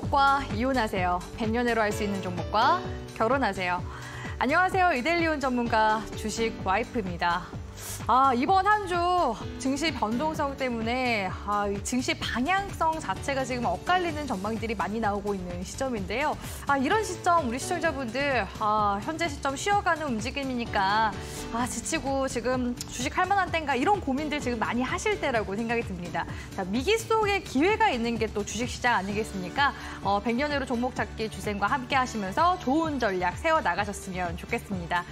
종목과 이혼하세요. 100년으로 할 수 있는 종목과 결혼하세요. 안녕하세요. 이데일리온 전문가 주식 와이프입니다. 이번 한 주 증시 변동성 때문에 이 증시 방향성 자체가 지금 엇갈리는 전망들이 많이 나오고 있는 시점인데요. 이런 시점 우리 시청자분들 현재 시점 쉬어가는 움직임이니까 지치고 지금 주식할 만한 때인가 이런 고민들 지금 많이 하실 때라고 생각이 듭니다. 자, 위기 속에 기회가 있는 게 또 주식시장 아니겠습니까? 100년으로 종목 찾기 주쌤과 함께 하시면서 좋은 전략 세워나가셨으면 좋겠습니다.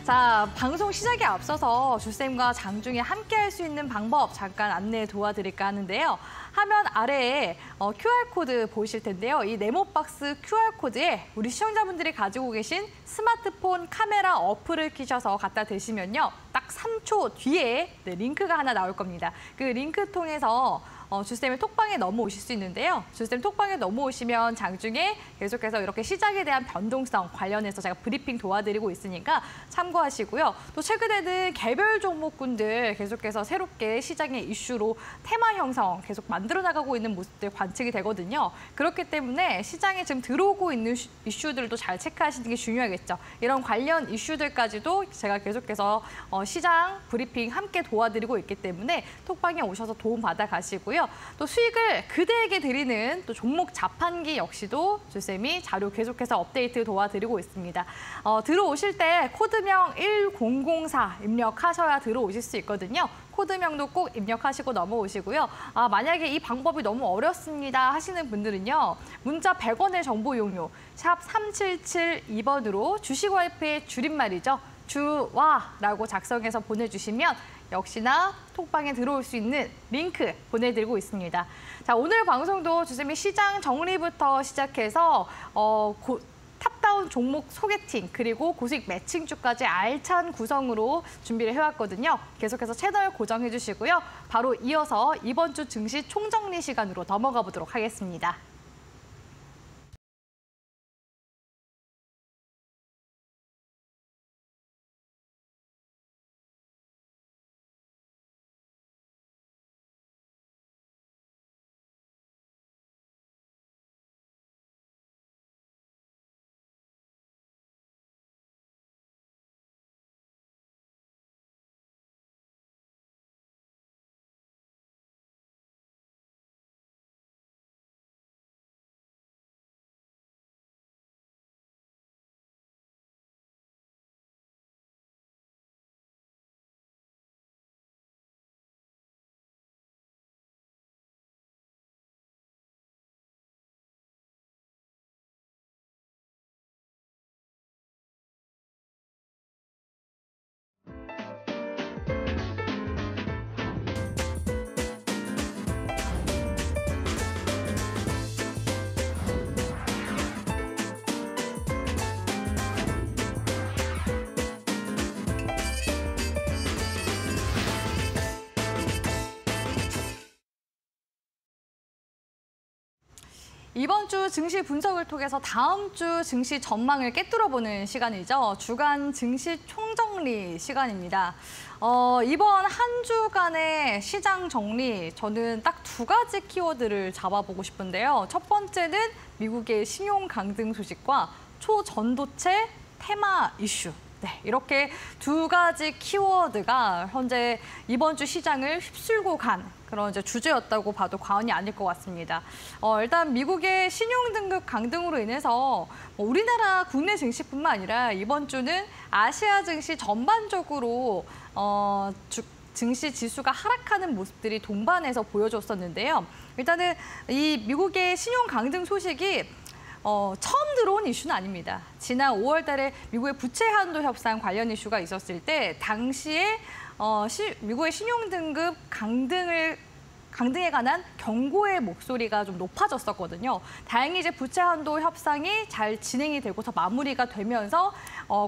자, 방송 시작에 앞서서 주쌤과 장중에 함께 할 수 있는 방법 잠깐 안내 도와드릴까 하는데요. 화면 아래에 QR코드 보이실 텐데요. 이 네모박스 QR코드에 우리 시청자분들이 가지고 계신 스마트폰 카메라 어플을 키셔서 갖다 대시면요. 딱 3초 뒤에 링크가 하나 나올 겁니다. 그 링크 통해서 주쌤의 톡방에 넘어오실 수 있는데요. 주쌤 톡방에 넘어오시면 장중에 계속해서 이렇게 시장에 대한 변동성 관련해서 제가 브리핑 도와드리고 있으니까 참고하시고요. 또 최근에는 개별 종목군들 계속해서 새롭게 시장의 이슈로 테마 형성 계속 만들어 나가고 있는 모습들 관측이 되거든요. 그렇기 때문에 시장에 지금 들어오고 있는 이슈들도 잘 체크하시는 게 중요하겠죠. 이런 관련 이슈들까지도 제가 계속해서 시장 브리핑 함께 도와드리고 있기 때문에 톡방에 오셔서 도움 받아 가시고요. 또 수익을 그대에게 드리는 또 종목 자판기 역시도 주쌤이 자료 계속해서 업데이트 도와드리고 있습니다. 들어오실 때 코드명 1004 입력하셔야 들어오실 수 있거든요. 코드명도 꼭 입력하시고 넘어오시고요. 만약에 이 방법이 너무 어렵습니다 하시는 분들은요. 문자 100원의 정보 이용료 샵 3772번으로 주식와이프의 줄임말이죠. 주와라고 작성해서 보내주시면 역시나 톡방에 들어올 수 있는 링크 보내드리고 있습니다. 자, 오늘 방송도 주쌤이 시장 정리부터 시작해서 탑다운 종목 소개팅 그리고 고수익 매칭주까지 알찬 구성으로 준비를 해왔거든요. 계속해서 채널 고정해 주시고요. 바로 이어서 이번 주 증시 총정리 시간으로 넘어가 보도록 하겠습니다. 이번 주 증시 분석을 통해서 다음 주 증시 전망을 꿰뚫어보는 시간이죠. 주간 증시 총정리 시간입니다. 이번 한 주간의 시장 정리, 저는 딱 두 가지 키워드를 잡아보고 싶은데요. 첫 번째는 미국의 신용 강등 소식과 초전도체 테마 이슈. 네, 이렇게 두 가지 키워드가 현재 이번 주 시장을 휩쓸고 간 그런 이제 주제였다고 봐도 과언이 아닐 것 같습니다. 일단 미국의 신용등급 강등으로 인해서 우리나라 국내 증시뿐만 아니라 이번 주는 아시아 증시 전반적으로 증시 지수가 하락하는 모습들이 동반해서 보여줬었는데요. 일단은 이 미국의 신용 강등 소식이 처음 들어온 이슈는 아닙니다. 지난 5월 달에 미국의 부채 한도 협상 관련 이슈가 있었을 때 당시에 미국의 신용등급 강등에 관한 경고의 목소리가 좀 높아졌었거든요. 다행히 이제 부채 한도 협상이 잘 진행이 되고서 마무리가 되면서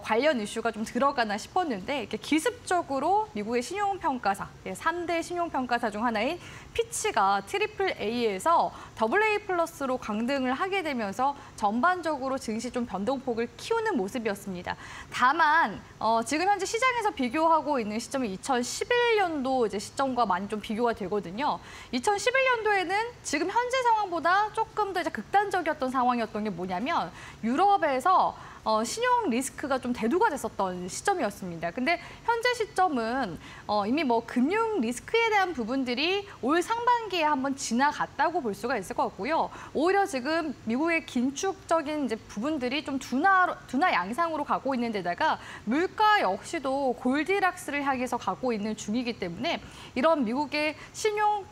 관련 이슈가 좀 들어가나 싶었는데 이렇게 기습적으로 미국의 신용평가사, 3대 신용평가사 중 하나인 피치가 트리플 A에서 더블 A 플러스로 강등을 하게 되면서 전반적으로 증시 좀 변동폭을 키우는 모습이었습니다. 다만 지금 현재 시장에서 비교하고 있는 시점이 2011년도 이제 시점과 많이 좀 비교가 되거든요. 2011년도에는 지금 현재 상황보다 조금 더 이제 극단적이었던 상황이었던 게 뭐냐면 유럽에서 신용 리스크가 좀 대두가 됐었던 시점이었습니다. 근데 현재 시점은 이미 뭐 금융 리스크에 대한 부분들이 올 상반기에 한번 지나갔다고 볼 수가 있을 것 같고요. 오히려 지금 미국의 긴축적인 이제 부분들이 좀 둔화 양상으로 가고 있는 데다가 물가 역시도 골디락스를 향해서 가고 있는 중이기 때문에 이런 미국의 신용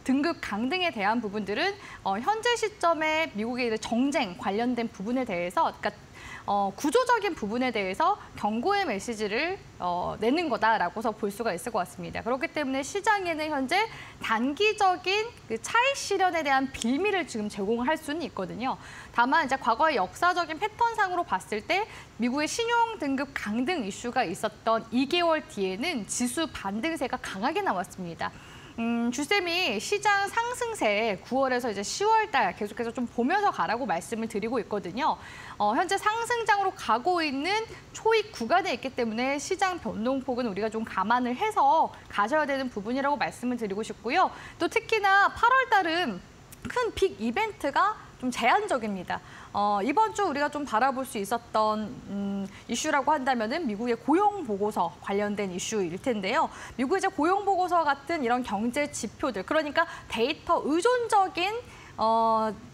등급 강등에 대한 부분들은 현재 시점에 미국의 이제 정쟁 관련된 부분에 대해서 그러니까 구조적인 부분에 대해서 경고의 메시지를 내는 거다라고서 볼 수가 있을 것 같습니다. 그렇기 때문에 시장에는 현재 단기적인 그 차익 실현에 대한 빌미를 지금 제공할 수는 있거든요. 다만 이제 과거의 역사적인 패턴상으로 봤을 때 미국의 신용 등급 강등 이슈가 있었던 2개월 뒤에는 지수 반등세가 강하게 나왔습니다. 주쌤이 시장 상승세 9월에서 이제 10월 달 계속해서 좀 보면서 가라고 말씀을 드리고 있거든요. 현재 상승장으로 가고 있는 초입 구간에 있기 때문에 시장 변동폭은 우리가 좀 감안을 해서 가셔야 되는 부분이라고 말씀을 드리고 싶고요. 또 특히나 8월 달은 큰 빅 이벤트가 좀 제한적입니다. 이번 주 우리가 좀 바라볼 수 있었던 이슈라고 한다면은 미국의 고용 보고서 관련된 이슈일 텐데요. 미국의 이제 고용 보고서 같은 이런 경제 지표들, 그러니까 데이터 의존적인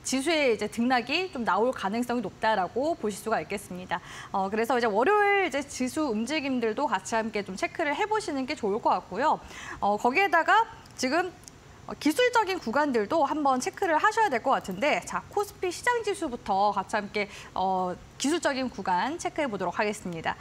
지수의 이제 등락이 좀 나올 가능성이 높다라고 보실 수가 있겠습니다. 그래서 이제 월요일 이제 지수 움직임들도 같이 함께 좀 체크를 해보시는 게 좋을 것 같고요. 거기에다가 지금 기술적인 구간들도 한번 체크를 하셔야 될 것 같은데, 자, 코스피 시장 지수부터 같이 함께 기술적인 구간 체크해 보도록 하겠습니다.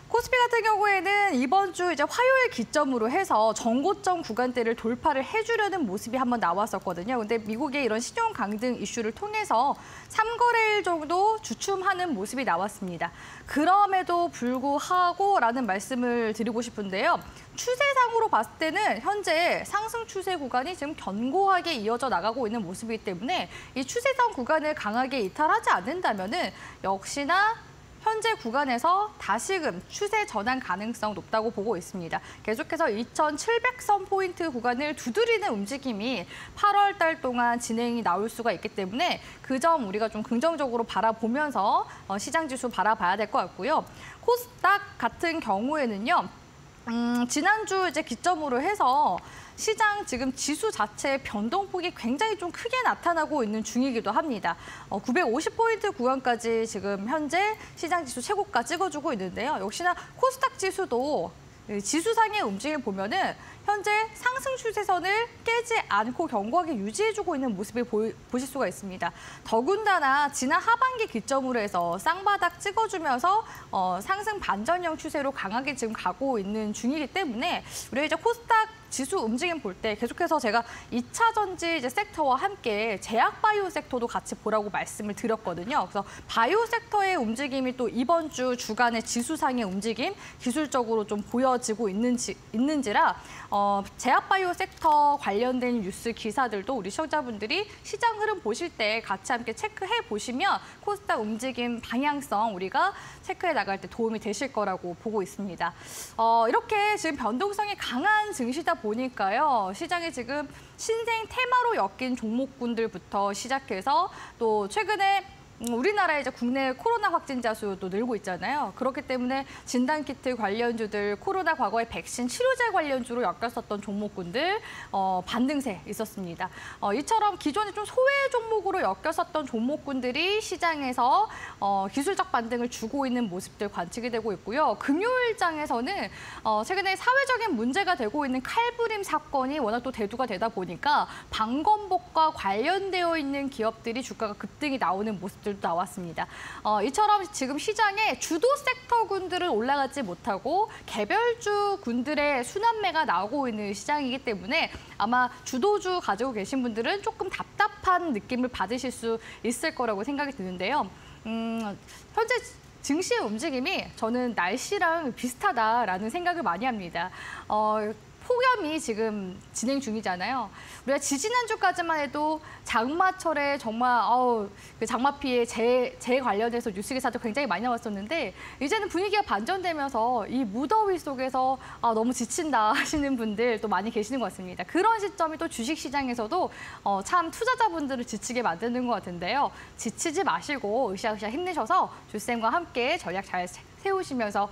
코스피 같은 경우에는 이번 주 이제 화요일 기점으로 해서 전고점 구간대를 돌파를 해주려는 모습이 한번 나왔었거든요. 근데 미국의 이런 신용 강등 이슈를 통해서 3거래일 정도 주춤하는 모습이 나왔습니다. 그럼에도 불구하고라는 말씀을 드리고 싶은데요. 추세상으로 봤을 때는 현재 상승 추세 구간이 지금 견고하게 이어져 나가고 있는 모습이기 때문에 이 추세선 구간을 강하게 이탈하지 않는다면은 역시나 현재 구간에서 다시금 추세 전환 가능성 높다고 보고 있습니다. 계속해서 2,700선 포인트 구간을 두드리는 움직임이 8월 달 동안 진행이 나올 수가 있기 때문에 그 점 우리가 좀 긍정적으로 바라보면서 시장 지수 바라봐야 될 것 같고요. 코스닥 같은 경우에는요. 지난주 이제 기점으로 해서 시장 지금 지수 자체의 변동폭이 굉장히 좀 크게 나타나고 있는 중이기도 합니다. 950포인트 구간까지 지금 현재 시장 지수 최고가 찍어주고 있는데요. 역시나 코스닥 지수도 지수상의 움직임을 보면은 현재 상승 추세선을 깨지 않고 견고하게 유지해주고 있는 모습을 보실 수가 있습니다. 더군다나 지난 하반기 기점으로 해서 쌍바닥 찍어주면서 상승 반전형 추세로 강하게 지금 가고 있는 중이기 때문에 우리 이제 코스닥 지수 움직임 볼 때 계속해서 제가 2차 전지 이제 섹터와 함께 제약 바이오 섹터도 같이 보라고 말씀을 드렸거든요. 그래서 바이오 섹터의 움직임이 또 이번 주 주간의 지수상의 움직임 기술적으로 좀 보여지고 있는지라 제약 바이오 섹터 관련된 뉴스 기사들도 우리 시청자분들이 시장 흐름 보실 때 같이 함께 체크해 보시면 코스닥 움직임 방향성 우리가 체크해 나갈 때 도움이 되실 거라고 보고 있습니다. 이렇게 지금 변동성이 강한 증시다 보니까요. 시장에 지금 신생 테마로 엮인 종목군들부터 시작해서 또 최근에 우리나라의 이제 국내 코로나 확진자 수도 늘고 있잖아요. 그렇기 때문에 진단키트 관련주들, 코로나 과거의 백신 치료제 관련주로 엮였었던 종목군들 반등세 있었습니다. 이처럼 기존에 좀 소외 종목으로 엮였었던 종목군들이 시장에서 기술적 반등을 주고 있는 모습들 관측이 되고 있고요. 금요일장에서는 최근에 사회적인 문제가 되고 있는 칼부림 사건이 워낙 또 대두가 되다 보니까 방검복과 관련되어 있는 기업들이 주가가 급등이 나오는 모습들도 나왔습니다. 이처럼 지금 시장에 주도 섹터군들은 올라가지 못하고 개별주 군들의 순환매가 나오고 있는 시장이기 때문에 아마 주도주 가지고 계신 분들은 조금 답답한 느낌을 받으실 수 있을 거라고 생각이 드는데요. 현재 증시의 움직임이 저는 날씨랑 비슷하다라는 생각을 많이 합니다. 폭염이 지금 진행 중이잖아요. 우리가 지지난주까지만 해도 장마철에 정말 그 장마 피해 재 관련해서 뉴스 기사도 굉장히 많이 나왔었는데 이제는 분위기가 반전되면서 이 무더위 속에서 너무 지친다 하시는 분들 또 많이 계시는 것 같습니다. 그런 시점이 또 주식시장에서도 참 투자자분들을 지치게 만드는 것 같은데요. 지치지 마시고 으쌰으쌰 힘내셔서 주쌤과 함께 전략 잘 세우시면서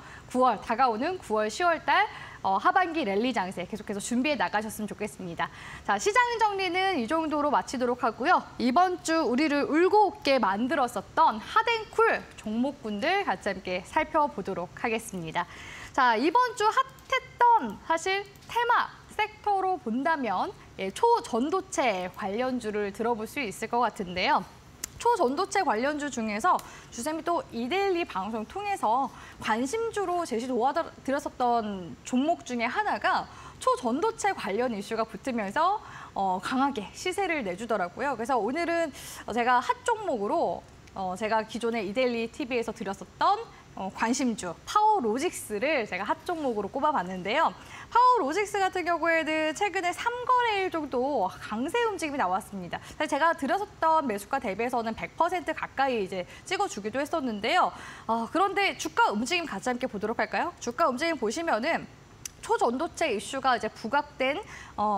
다가오는 9월, 10월 달 하반기 랠리 장세 계속해서 준비해 나가셨으면 좋겠습니다. 자, 시장 정리는 이 정도로 마치도록 하고요. 이번 주 우리를 울고 웃게 만들었었던 핫앤쿨 종목군들 같이 함께 살펴보도록 하겠습니다. 자, 이번 주 핫했던 사실 테마 섹터로 본다면 초전도체 관련주를 들어볼 수 있을 것 같은데요. 초전도체 관련주 중에서 주쌤이 또 이데일리 방송 통해서 관심주로 제시 도와드렸었던 종목 중에 하나가 초전도체 관련 이슈가 붙으면서 강하게 시세를 내주더라고요. 그래서 오늘은 제가 핫 종목으로 제가 기존에 이데일리 TV에서 드렸었던 관심주 파워로직스를 제가 핫 종목으로 꼽아봤는데요. 파워로직스 같은 경우에는 최근에 3거래일 정도 강세 움직임이 나왔습니다. 사실 제가 드렸었던 매수가 대비해서는 100% 가까이 이제 찍어주기도 했었는데요. 그런데 주가 움직임 같이 함께 보도록 할까요? 주가 움직임 보시면은 초전도체 이슈가 이제 부각된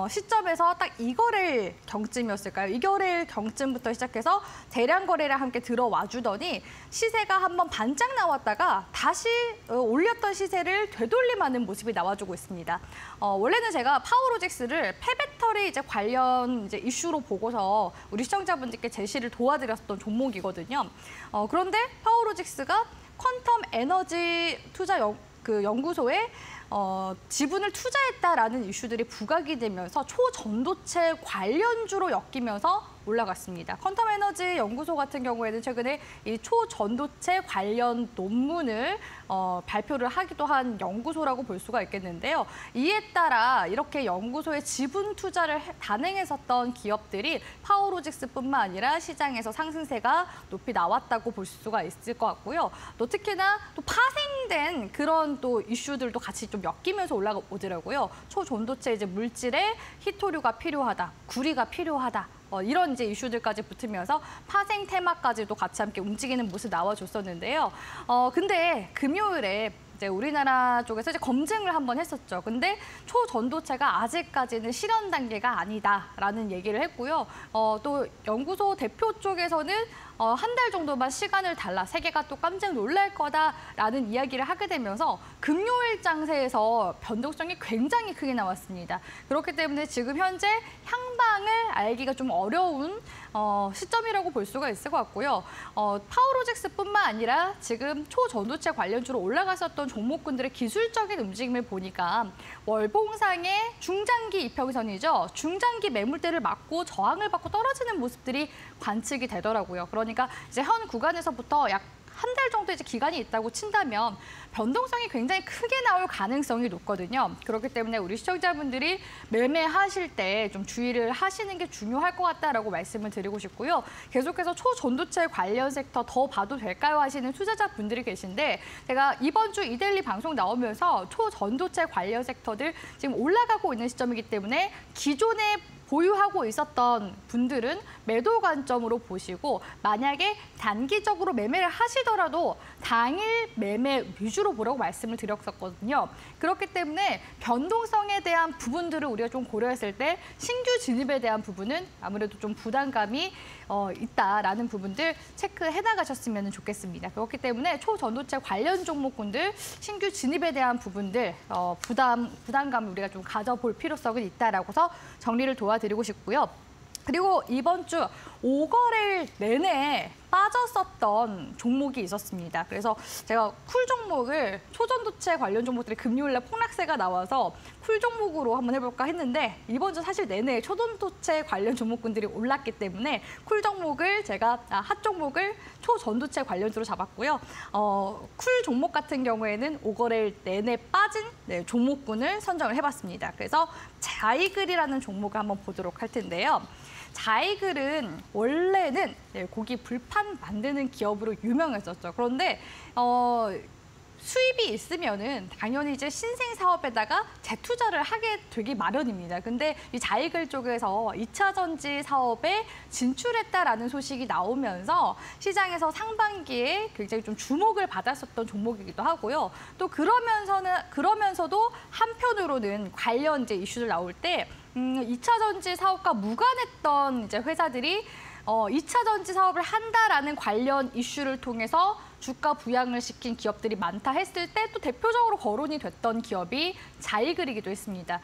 시점에서 딱 2거래일 경쯤이었을까요? 2거래일 경쯤부터 시작해서 대량 거래랑 함께 들어와 주더니 시세가 한번 반짝 나왔다가 다시 올렸던 시세를 되돌림하는 모습이 나와주고 있습니다. 원래는 제가 파워로직스를 폐배터리 이제 관련 이제 이슈로 보고서 우리 시청자분들께 제시를 도와드렸던 종목이거든요. 그런데 파워로직스가 퀀텀 에너지 투자 연구소에 지분을 투자했다라는 이슈들이 부각이 되면서 초전도체 관련주로 엮이면서 올라갔습니다. 퀀텀 에너지 연구소 같은 경우에는 최근에 이 초전도체 관련 논문을 발표를 하기도 한 연구소라고 볼 수가 있겠는데요. 이에 따라 이렇게 연구소에 지분 투자를 단행했었던 기업들이 파워로직스뿐만 아니라 시장에서 상승세가 높이 나왔다고 볼 수가 있을 것 같고요. 또 특히나 또 파생된 그런 또 이슈들도 같이 좀 엮이면서 올라오더라고요. 초전도체 이제 물질에 히토류가 필요하다, 구리가 필요하다. 이런 이제 이슈들까지 붙으면서 파생 테마까지도 같이 함께 움직이는 모습 나와줬었는데요. 근데 금요일에 이제 우리나라 쪽에서 이제 검증을 한번 했었죠. 근데 초전도체가 아직까지는 실현 단계가 아니다라는 얘기를 했고요. 또 연구소 대표 쪽에서는 한 달 정도만 시간을 달라 세계가 또 깜짝 놀랄 거다라는 이야기를 하게 되면서 금요일 장세에서 변동성이 굉장히 크게 나왔습니다. 그렇기 때문에 지금 현재 향방을 알기가 좀 어려운 시점이라고 볼 수가 있을 것 같고요. 파워로직스뿐만 아니라 지금 초전도체 관련주로 올라갔었던 종목군들의 기술적인 움직임을 보니까 월봉상의 중장기 이평선이죠. 중장기 매물대를 맞고 저항을 받고 떨어지는 모습들이 관측이 되더라고요. 그러니까 이제 현 구간에서부터 약 한 달 정도 이제 기간이 있다고 친다면 변동성이 굉장히 크게 나올 가능성이 높거든요. 그렇기 때문에 우리 시청자분들이 매매하실 때 좀 주의를 하시는 게 중요할 것 같다라고 말씀을 드리고 싶고요. 계속해서 초전도체 관련 섹터 더 봐도 될까요 하시는 투자자분들이 계신데 제가 이번 주 이데일리 방송 나오면서 초전도체 관련 섹터들 지금 올라가고 있는 시점이기 때문에 기존에 보유하고 있었던 분들은 매도 관점으로 보시고 만약에 단기적으로 매매를 하시더라도 당일 매매 위주로 보라고 말씀을 드렸었거든요. 그렇기 때문에 변동성에 대한 부분들을 우리가 좀 고려했을 때 신규 진입에 대한 부분은 아무래도 좀 부담감이 있다라는 부분들 체크해 나가셨으면 좋겠습니다. 그렇기 때문에 초전도체 관련 종목군들 신규 진입에 대한 부분들 부담감을 우리가 좀 가져볼 필요성은 있다라고서 정리를 도와드리고 싶고요. 그리고 이번 주 5거래일 내내 빠졌었던 종목이 있었습니다. 그래서 제가 쿨 종목을 초전도체 관련 종목들이 금요일에 폭락세가 나와서 쿨 종목으로 한번 해볼까 했는데 이번 주 사실 내내 초전도체 관련 종목군들이 올랐기 때문에 쿨 종목을 제가 핫 종목을 초전도체 관련주로 잡았고요. 쿨 종목 같은 경우에는 5거래일 내내 빠진 종목군을 선정을 해봤습니다. 그래서 자이글이라는 종목을 한번 보도록 할 텐데요. 자이글은 원래는 고기 불판 만드는 기업으로 유명했었죠. 그런데 수입이 있으면은 당연히 이제 신생 사업에다가 재투자를 하게 되기 마련입니다. 근데 이 자이글 쪽에서 2차 전지 사업에 진출했다라는 소식이 나오면서 시장에서 상반기에 굉장히 좀 주목을 받았었던 종목이기도 하고요. 또 그러면서도 한편으로는 관련 이제 이슈들 나올 때 2차 전지 사업과 무관했던 이제 회사들이 2차 전지 사업을 한다라는 관련 이슈를 통해서 주가 부양을 시킨 기업들이 많다 했을 때 또 대표적으로 거론이 됐던 기업이 자이글이기도 했습니다.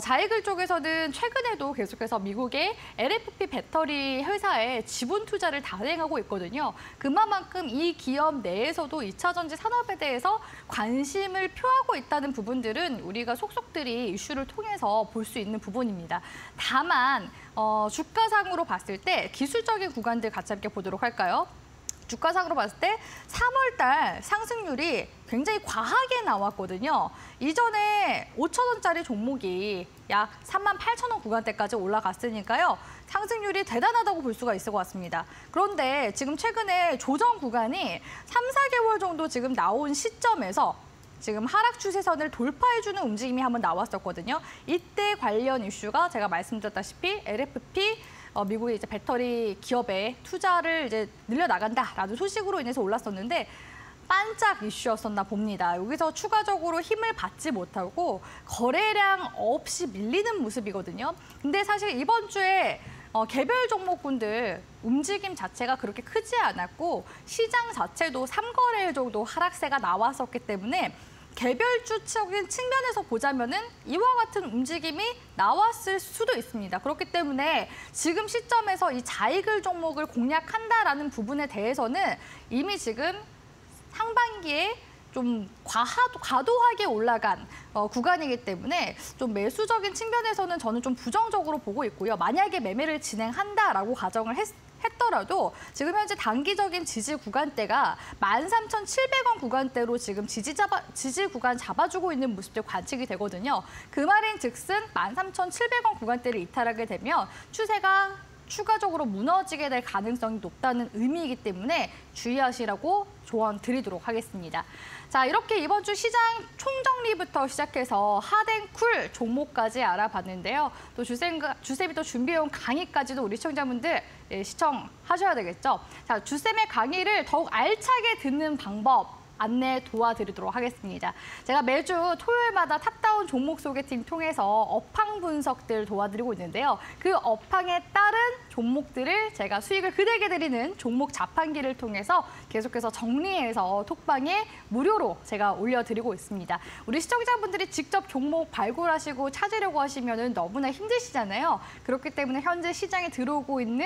자이글 쪽에서는 최근에도 계속해서 미국의 LFP 배터리 회사에 지분 투자를 단행하고 있거든요. 그만큼 이 기업 내에서도 2차 전지 산업에 대해서 관심을 표하고 있다는 부분들은 우리가 속속들이 이슈를 통해서 볼 수 있는 부분입니다. 다만 주가상으로 봤을 때 기술적인 구간들 같이 함께 보도록 할까요? 주가상으로 봤을 때 3월 달 상승률이 굉장히 과하게 나왔거든요. 이전에 5천 원짜리 종목이 약 38,000원 구간대까지 올라갔으니까요. 상승률이 대단하다고 볼 수가 있을 것 같습니다. 그런데 지금 최근에 조정 구간이 3, 4개월 정도 지금 나온 시점에서 지금 하락 추세선을 돌파해주는 움직임이 한번 나왔었거든요. 이때 관련 이슈가 제가 말씀드렸다시피 LFP 미국의 이제 배터리 기업에 투자를 이제 늘려나간다라는 소식으로 인해서 올랐었는데 반짝 이슈였었나 봅니다. 여기서 추가적으로 힘을 받지 못하고 거래량 없이 밀리는 모습이거든요. 근데 사실 이번 주에 개별 종목군들 움직임 자체가 그렇게 크지 않았고 시장 자체도 3거래일 정도 하락세가 나왔었기 때문에 개별주적인 측면에서 보자면은 이와 같은 움직임이 나왔을 수도 있습니다. 그렇기 때문에 지금 시점에서 이 자이글 종목을 공략한다라는 부분에 대해서는 이미 지금 상반기에 좀 과도하게 올라간 구간이기 때문에 좀 매수적인 측면에서는 저는 좀 부정적으로 보고 있고요. 만약에 매매를 진행한다라고 가정을 했더라도 지금 현재 단기적인 지지 구간대가 13,700원 구간대로 지금 지지 구간 잡아주고 있는 모습들 관측이 되거든요. 그 말인 즉슨 13,700원 구간대를 이탈하게 되면 추세가 추가적으로 무너지게 될 가능성이 높다는 의미이기 때문에 주의하시라고 조언 드리도록 하겠습니다. 자, 이렇게 이번 주 시장 총정리부터 시작해서 핫앤쿨 종목까지 알아봤는데요. 또 주쌤이 또 준비해온 강의까지도 우리 시청자분들 시청하셔야 되겠죠. 자, 주쌤의 강의를 더욱 알차게 듣는 방법 안내 도와드리도록 하겠습니다. 제가 매주 토요일마다 탑다운 종목 소개팅 통해서 업황 분석들 도와드리고 있는데요. 그 업황에 따른 종목들을 제가 수익을 그대게 드리는 종목 자판기를 통해서 계속해서 정리해서 톡방에 무료로 제가 올려드리고 있습니다. 우리 시청자분들이 직접 종목 발굴하시고 찾으려고 하시면 너무나 힘드시잖아요. 그렇기 때문에 현재 시장에 들어오고 있는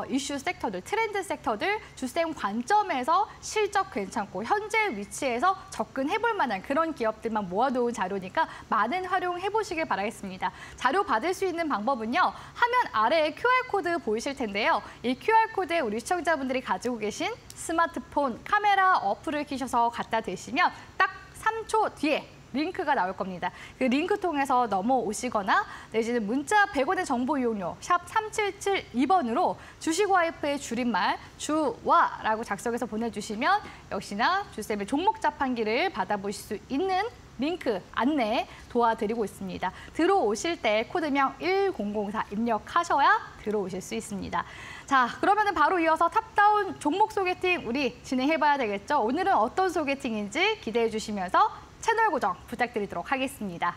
이슈 섹터들, 트렌드 섹터들, 주쌤 관점에서 실적 괜찮고 현재 위치에서 접근해볼 만한 그런 기업들만 모아놓은 자료니까 많은 활용해보시길 바라겠습니다. 자료 받을 수 있는 방법은요. 화면 아래에 QR코드 보이실 텐데요. 이 QR코드에 우리 시청자분들이 가지고 계신 스마트폰 카메라 어플을 키셔서 갖다 대시면 딱 3초 뒤에 링크가 나올 겁니다. 그 링크 통해서 넘어오시거나 내지는 문자 100원의 정보 이용료 샵 3772번으로 주식와이프의 줄임말 주와라고 작성해서 보내주시면 역시나 주쌤의 종목 자판기를 받아보실 수 있는 링크 안내 도와드리고 있습니다. 들어오실 때 코드명 1004 입력하셔야 들어오실 수 있습니다. 자, 그러면 바로 이어서 탑다운 종목 소개팅 우리 진행해봐야 되겠죠? 오늘은 어떤 소개팅인지 기대해 주시면서 채널 고정 부탁드리도록 하겠습니다.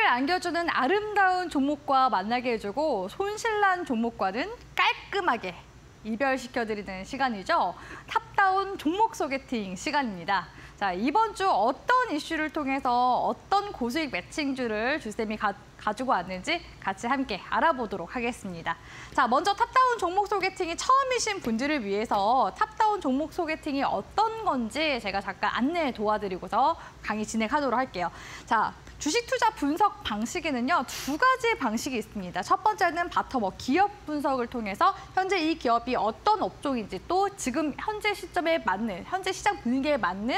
안겨주는 아름다운 종목과 만나게 해주고 손실난 종목과는 깔끔하게 이별시켜드리는 시간이죠. 탑다운 종목 소개팅 시간입니다. 자, 이번 주 어떤 이슈를 통해서 어떤 고수익 매칭주를 주쌤이 가지고 왔는지 같이 함께 알아보도록 하겠습니다. 자, 먼저 탑다운 종목 소개팅이 처음이신 분들을 위해서 탑다운 종목 소개팅이 어떤 건지 제가 잠깐 안내 도와드리고서 강의 진행하도록 할게요. 자, 주식 투자 분석 방식에는요, 두 가지 방식이 있습니다. 첫 번째는 바텀업 기업 분석을 통해서 현재 이 기업이 어떤 업종인지 또 지금 현재 시점에 맞는, 현재 시장 분위기에 맞는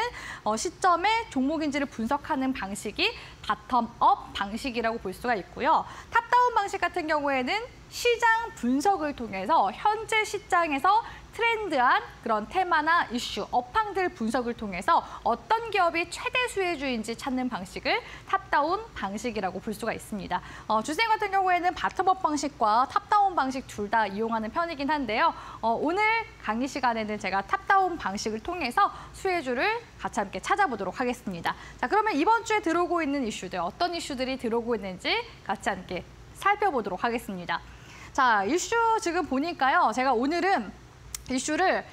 시점의 종목인지를 분석하는 방식이 바텀업 방식이라고 볼 수가 있고요. 탑다운 방식 같은 경우에는 시장 분석을 통해서 현재 시장에서 트렌드한 그런 테마나 이슈, 업황들 분석을 통해서 어떤 기업이 최대 수혜주인지 찾는 방식을 탑다운 방식이라고 볼 수가 있습니다. 주생 같은 경우에는 바텀업 방식과 탑다운 방식 둘 다 이용하는 편이긴 한데요. 오늘 강의 시간에는 제가 탑다운 방식을 통해서 수혜주를 같이 함께 찾아보도록 하겠습니다. 자, 그러면 이번 주에 들어오고 있는 이슈들, 어떤 이슈들이 들어오고 있는지 같이 함께 살펴보도록 하겠습니다. 자, 이슈 지금 보니까요. 제가 오늘은 이슈를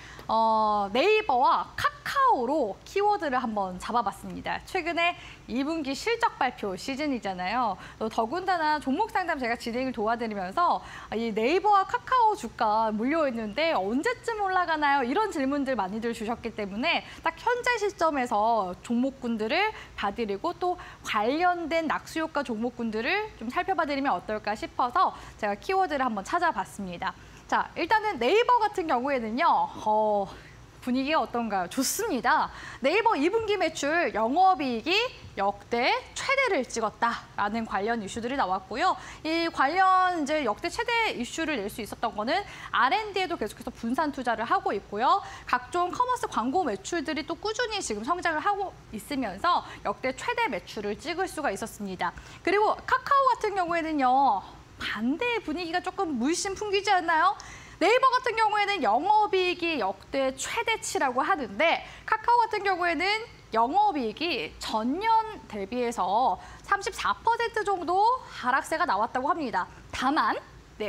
네이버와 카카오로 키워드를 한번 잡아봤습니다. 최근에 2분기 실적 발표 시즌이잖아요. 더군다나 종목 상담 제가 진행을 도와드리면서 이 네이버와 카카오 주가 몰려있는데 언제쯤 올라가나요? 이런 질문들 많이들 주셨기 때문에 딱 현재 시점에서 종목군들을 봐드리고 또 관련된 낙수효과 종목군들을 좀 살펴봐드리면 어떨까 싶어서 제가 키워드를 한번 찾아봤습니다. 자, 일단은 네이버 같은 경우에는요, 분위기가 어떤가요? 좋습니다. 네이버 2분기 매출 영업이익이 역대 최대를 찍었다라는 관련 이슈들이 나왔고요. 이 관련 이제 역대 최대 이슈를 낼 수 있었던 거는 R&D에도 계속해서 분산 투자를 하고 있고요. 각종 커머스 광고 매출들이 또 꾸준히 지금 성장을 하고 있으면서 역대 최대 매출을 찍을 수가 있었습니다. 그리고 카카오 같은 경우에는요, 반대의 분위기가 조금 물씬 풍기지 않나요? 네이버 같은 경우에는 영업이익이 역대 최대치라고 하는데 카카오 같은 경우에는 영업이익이 전년 대비해서 34% 정도 하락세가 나왔다고 합니다. 다만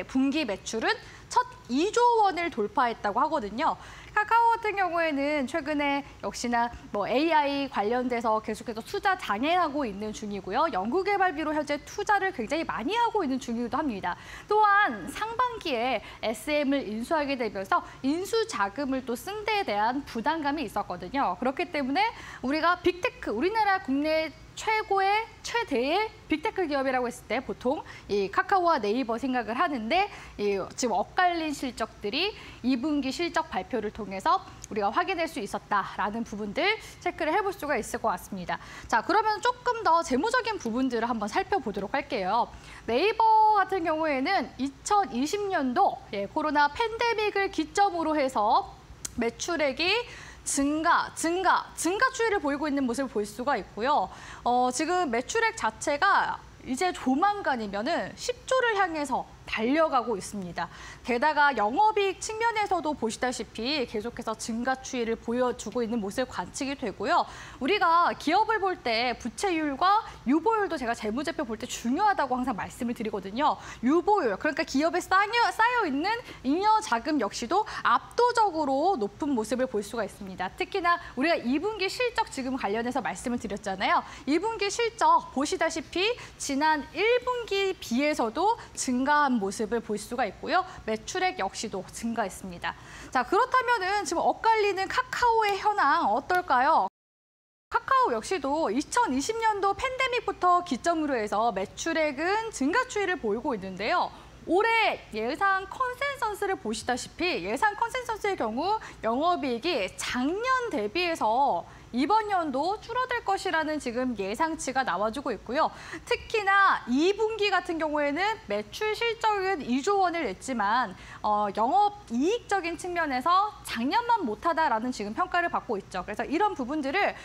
분기 매출은 첫 2조 원을 돌파했다고 하거든요. 카카오 같은 경우에는 최근에 역시나 AI 관련돼서 계속해서 투자 장행하고 있는 중이고요. 연구개발비로 현재 투자를 굉장히 많이 하고 있는 중이기도 합니다. 또한 상반기에 SM을 인수하게 되면서 인수 자금을 또 쓴 데에 대한 부담감이 있었거든요. 그렇기 때문에 우리가 빅테크, 우리나라 국내 최대의 빅테크 기업이라고 했을 때 보통 이 카카오와 네이버 생각을 하는데 지금 엇갈린 실적들이 2분기 실적 발표를 통해서 우리가 확인할 수 있었다라는 부분들 체크를 해볼 수가 있을 것 같습니다. 자, 그러면 조금 더 재무적인 부분들을 한번 살펴보도록 할게요. 네이버 같은 경우에는 2020년도 코로나 팬데믹을 기점으로 해서 매출액이 증가 추이를 보이고 있는 모습을 볼 수가 있고요. 지금 매출액 자체가 이제 조만간이면은 10조를 향해서 달려가고 있습니다. 게다가 영업이익 측면에서도 보시다시피 계속해서 증가 추이를 보여주고 있는 모습 관측이 되고요. 우리가 기업을 볼 때 부채율과 유보율도 제가 재무제표 볼 때 중요하다고 항상 말씀을 드리거든요. 유보율, 그러니까 기업에 쌓여있는 잉여 자금 역시도 압도적으로 높은 모습을 볼 수가 있습니다. 특히나 우리가 2분기 실적 지금 관련해서 말씀을 드렸잖아요. 2분기 실적 보시다시피 지난 1분기 비해서도 증가한 모습을 볼 수가 있고요. 매출액 역시도 증가했습니다. 자, 그렇다면은 지금 엇갈리는 카카오의 현황 어떨까요? 카카오 역시도 2020년도 팬데믹부터 기점으로 해서 매출액은 증가 추이를 보이고 있는데요. 올해 예상 컨센서스를 보시다시피 예상 컨센서스의 경우 영업이익이 작년 대비해서 이번 연도 줄어들 것이라는 지금 예상치가 나와주고 있고요. 특히나 2분기 같은 경우에는 매출 실적은 2조 원을 냈지만 영업이익적인 측면에서 작년만 못하다라는 지금 평가를 받고 있죠. 그래서 이런 부분들을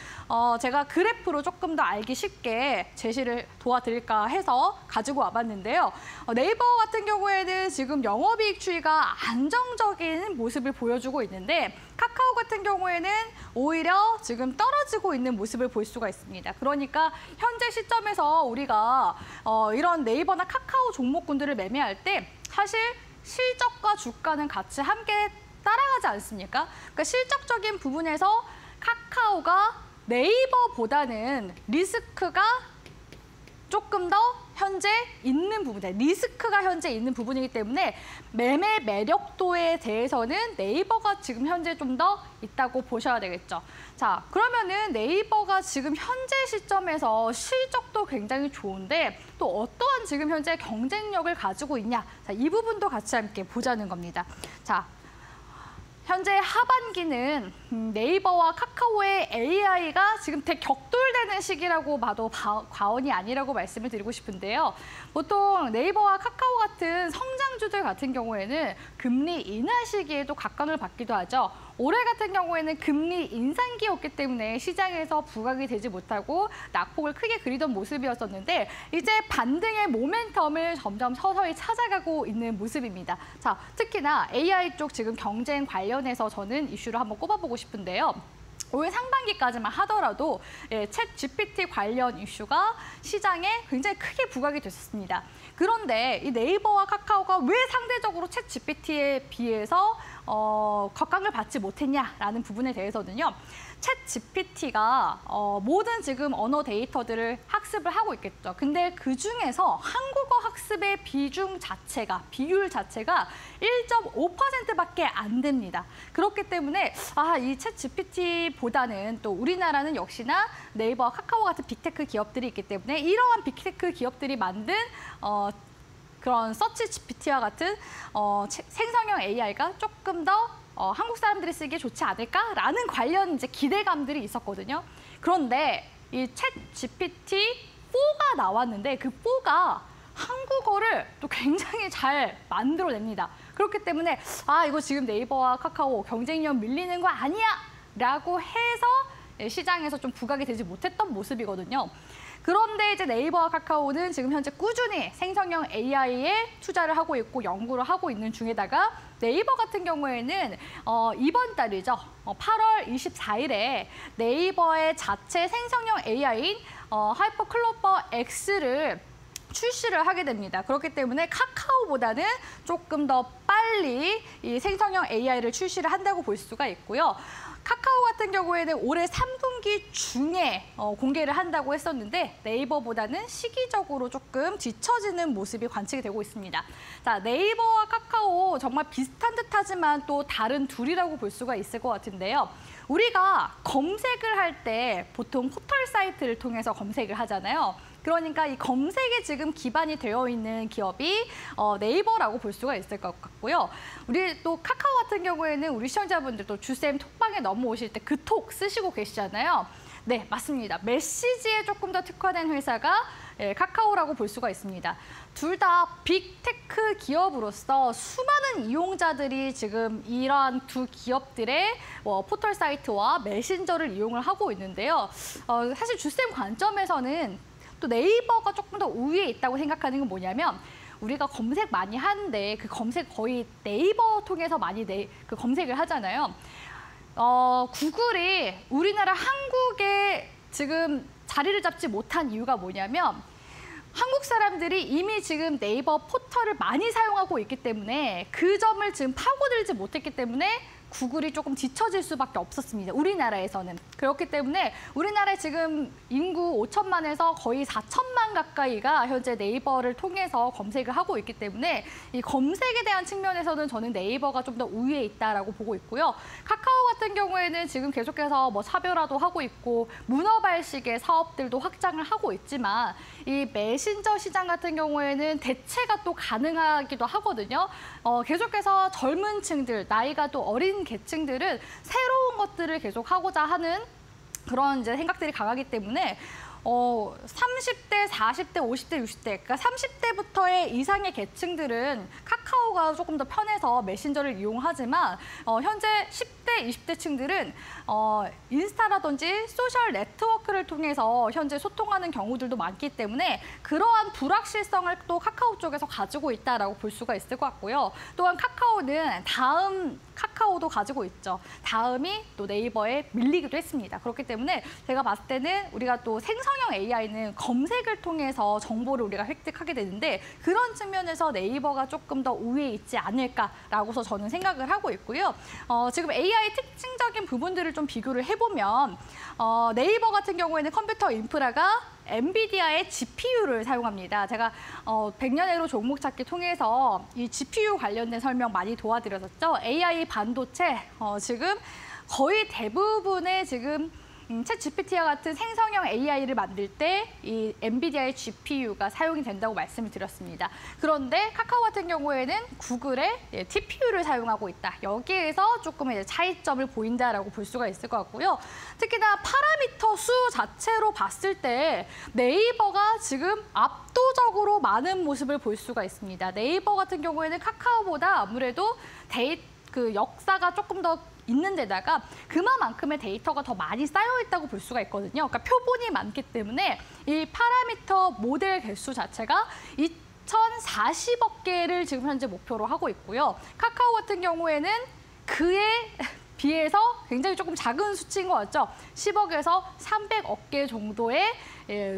제가 그래프로 조금 더 알기 쉽게 제시를 도와드릴까 해서 가지고 와봤는데요. 네이버 같은 경우에는 지금 영업이익 추이가 안정적인 모습을 보여주고 있는데 카카오 같은 경우에는 오히려 지금 지금 떨어지고 있는 모습을 볼 수가 있습니다. 그러니까 현재 시점에서 우리가 이런 네이버나 카카오 종목군들을 매매할 때 사실 실적과 주가는 같이 함께 따라가지 않습니까? 그러니까 실적적인 부분에서 카카오가 네이버보다는 리스크가 조금 더 현재 있는 부분이다. 리스크가 현재 있는 부분이기 때문에 매매 매력도에 대해서는 네이버가 지금 현재 좀 더 있다고 보셔야 되겠죠. 자, 그러면은 네이버가 지금 현재 시점에서 실적도 굉장히 좋은데 또 어떠한 지금 현재 경쟁력을 가지고 있냐. 자, 이 부분도 같이 함께 보자는 겁니다. 자, 현재 하반기는 네이버와 카카오의 AI가 지금 대격돌되는 시기라고 봐도 과언이 아니라고 말씀을 드리고 싶은데요. 보통 네이버와 카카오 같은 성장주들 같은 경우에는 금리 인하 시기에도 각광을 받기도 하죠. 올해 같은 경우에는 금리 인상기였기 때문에 시장에서 부각이 되지 못하고 낙폭을 크게 그리던 모습이었었는데 이제 반등의 모멘텀을 점점 서서히 찾아가고 있는 모습입니다. 자, 특히나 AI 쪽 지금 경쟁 관련해서 저는 이슈를 한번 꼽아보고 싶은데요. 올 상반기까지만 하더라도 챗 GPT 관련 이슈가 시장에 굉장히 크게 부각이 됐었습니다. 그런데 이 네이버와 카카오가 왜 상대적으로 챗 GPT에 비해서 각광을 받지 못했냐라는 부분에 대해서는요. 챗 GPT가 모든 지금 언어 데이터들을 학습을 하고 있겠죠. 근데 그중에서 한국어 학습의 비율 자체가 1.5%밖에 안 됩니다. 그렇기 때문에 이 챗 GPT보다는 또 우리나라는 역시나 네이버와 카카오 같은 빅테크 기업들이 있기 때문에 이러한 빅테크 기업들이 만든 그런 서치 GPT와 같은 생성형 AI가 조금 더 한국 사람들이 쓰기에 좋지 않을까라는 관련 이제 기대감들이 있었거든요. 그런데 이 챗 GPT-4가 나왔는데 그 4가 한국어를 또 굉장히 잘 만들어냅니다. 그렇기 때문에 이거 지금 네이버와 카카오 경쟁력 밀리는 거 아니야? 라고 해서 시장에서 좀 부각이 되지 못했던 모습이거든요. 그런데 이제 네이버와 카카오는 지금 현재 꾸준히 생성형 AI에 투자를 하고 있고 연구를 하고 있는 중에다가 네이버 같은 경우에는 이번 달이죠. 8월 24일에 네이버의 자체 생성형 AI인 하이퍼클로버 X를 출시를 하게 됩니다. 그렇기 때문에 카카오보다는 조금 더 빨리 이 생성형 AI를 출시를 한다고 볼 수가 있고요. 카카오 같은 경우에는 올해 3분기 중에 공개를 한다고 했었는데 네이버보다는 시기적으로 조금 뒤처지는 모습이 관측이 되고 있습니다. 자, 네이버와 카카오 정말 비슷한 듯하지만 또 다른 둘이라고 볼 수가 있을 것 같은데요. 우리가 검색을 할 때 보통 포털 사이트를 통해서 검색을 하잖아요. 그러니까 이 검색에 지금 기반이 되어 있는 기업이 네이버라고 볼 수가 있을 것 같고요. 우리 또 카카오 같은 경우에는 우리 시청자분들도 주쌤 톡방에 넘어오실 때 그 톡 쓰시고 계시잖아요. 네, 맞습니다. 메시지에 조금 더 특화된 회사가 카카오라고 볼 수가 있습니다. 둘 다 빅테크 기업으로서 수많은 이용자들이 지금 이러한 두 기업들의 포털 사이트와 메신저를 이용을 하고 있는데요. 사실 주쌤 관점에서는 또 네이버가 조금 더 우위에 있다고 생각하는 건 뭐냐면 우리가 검색 많이 하는데 그 검색 거의 네이버 통해서 많이 그 검색을 하잖아요. 구글이 우리나라 한국에 지금 자리를 잡지 못한 이유가 뭐냐면 한국 사람들이 이미 지금 네이버 포털을 많이 사용하고 있기 때문에 그 점을 지금 파고들지 못했기 때문에 구글이 조금 뒤처질 수밖에 없었습니다. 우리나라에서는. 그렇기 때문에 우리나라에 지금 인구 5천만에서 거의 4천만 가까이가 현재 네이버를 통해서 검색을 하고 있기 때문에 이 검색에 대한 측면에서는 저는 네이버가 좀 더 우위에 있다라고 보고 있고요. 카카오 같은 경우에는 지금 계속해서 차별화도 하고 있고 문어발식의 사업들도 확장을 하고 있지만 이 메신저 시장 같은 경우에는 대체가 또 가능하기도 하거든요. 계속해서 젊은 층들, 나이가 또 어린 계층들은 새로운 것들을 계속 하고자 하는 그런 이제 생각들이 강하기 때문에 30대, 40대, 50대, 60대, 그러니까 30대부터의 이상의 계층들은 카카오가 조금 더 편해서 메신저를 이용하지만 현재 10대, 20대 층들은 인스타라든지 소셜 네트워크를 통해서 현재 소통하는 경우들도 많기 때문에 그러한 불확실성을 또 카카오 쪽에서 가지고 있다라고 볼 수가 있을 것 같고요. 또한 카카오는 다음 카카오도 가지고 있죠. 다음이 또 네이버에 밀리기도 했습니다. 그렇기 때문에 제가 봤을 때는 우리가 또 생성형 AI는 검색을 통해서 정보를 우리가 획득하게 되는데 그런 측면에서 네이버가 조금 더 우위에 있지 않을까라고서 저는 생각을 하고 있고요. 지금 AI 특징적인 부분들을 좀 비교를 해보면 네이버 같은 경우에는 컴퓨터 인프라가 엔비디아의 GPU를 사용합니다. 제가 100년의 종목 찾기 통해서 이 GPU 관련된 설명 많이 도와드렸었죠. AI 반도체 지금 거의 대부분의 지금 챗 GPT와 같은 생성형 AI를 만들 때 이 엔비디아의 GPU가 사용이 된다고 말씀을 드렸습니다. 그런데 카카오 같은 경우에는 구글의 TPU를 사용하고 있다. 여기에서 조금 이제 차이점을 보인다라고 볼 수가 있을 것 같고요. 특히나 파라미터 수 자체로 봤을 때 네이버가 지금 압도적으로 많은 모습을 볼 수가 있습니다. 네이버 같은 경우에는 카카오보다 아무래도 그 역사가 조금 더 있는 데다가 그만큼의 데이터가 더 많이 쌓여 있다고 볼 수가 있거든요. 그러니까 표본이 많기 때문에 이 파라미터 모델 개수 자체가 2,040억 개를 지금 현재 목표로 하고 있고요. 카카오 같은 경우에는 그에 비해서 굉장히 조금 작은 수치인 것 같죠. 10억에서 300억 개 정도의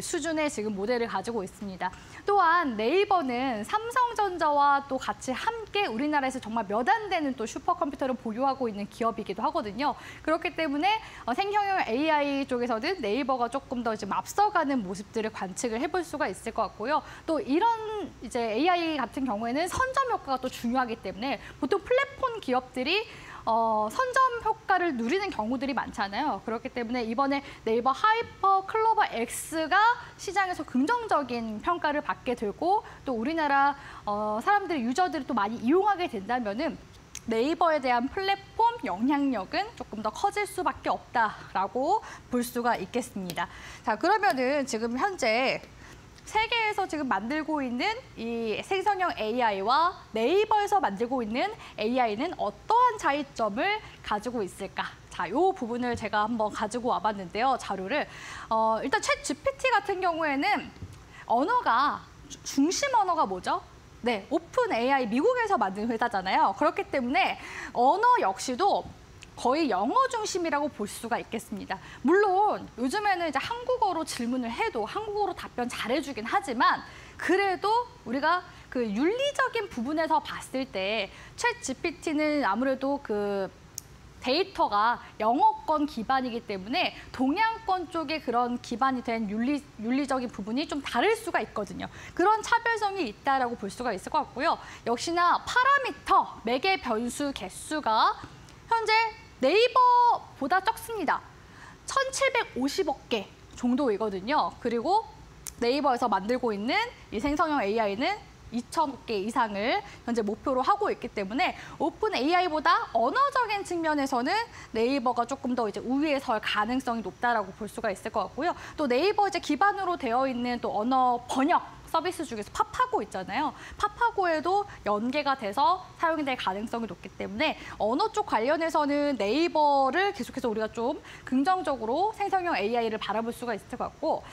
수준의 지금 모델을 가지고 있습니다. 또한 네이버는 삼성전자와 또 같이 함께 우리나라에서 정말 몇 안 되는 또 슈퍼컴퓨터를 보유하고 있는 기업이기도 하거든요. 그렇기 때문에 생성형 AI 쪽에서는 네이버가 조금 더 지금 앞서가는 모습들을 관측을 해볼 수가 있을 것 같고요. 또 이런 이제 AI 같은 경우에는 선점 효과가 또 중요하기 때문에 보통 플랫폼 기업들이 선점 효과를 누리는 경우들이 많잖아요. 그렇기 때문에 이번에 네이버 하이퍼 클로버 X가 시장에서 긍정적인 평가를 받게 되고 또 우리나라 사람들이 유저들이 또 많이 이용하게 된다면은 네이버에 대한 플랫폼 영향력은 조금 더 커질 수밖에 없다라고 볼 수가 있겠습니다. 자, 그러면은 지금 현재 세계에서 지금 만들고 있는 이 생성형 AI와 네이버에서 만들고 있는 AI는 어떠한 차이점을 가지고 있을까? 자, 이 부분을 제가 한번 가지고 와봤는데요, 자료를. 일단 챗 GPT 같은 경우에는 언어가, 중심 언어가 뭐죠? 네, 오픈 AI, 미국에서 만든 회사잖아요. 그렇기 때문에 언어 역시도 거의 영어 중심이라고 볼 수가 있겠습니다. 물론 요즘에는 이제 한국어로 질문을 해도 한국어로 답변 잘해주긴 하지만 그래도 우리가 그 윤리적인 부분에서 봤을 때 챗 GPT는 아무래도 그 데이터가 영어권 기반이기 때문에 동양권 쪽에 그런 기반이 된 윤리적인 부분이 좀 다를 수가 있거든요. 그런 차별성이 있다라고 볼 수가 있을 것 같고요. 역시나 파라미터, 매개 변수 개수가 현재 네이버보다 적습니다. 1,750억 개 정도이거든요. 그리고 네이버에서 만들고 있는 이 생성형 AI는 2,000억 개 이상을 현재 목표로 하고 있기 때문에 오픈 AI보다 언어적인 측면에서는 네이버가 조금 더 이제 우위에 설 가능성이 높다라고 볼 수가 있을 것 같고요. 또 네이버 이제 기반으로 되어 있는 또 언어 번역 서비스 중에서 파파고 있잖아요. 파파고에도 연계가 돼서 사용이 될 가능성이 높기 때문에 언어 쪽 관련해서는 네이버를 계속해서 우리가 좀 긍정적으로 생성형 AI를 바라볼 수가 있을 것 같고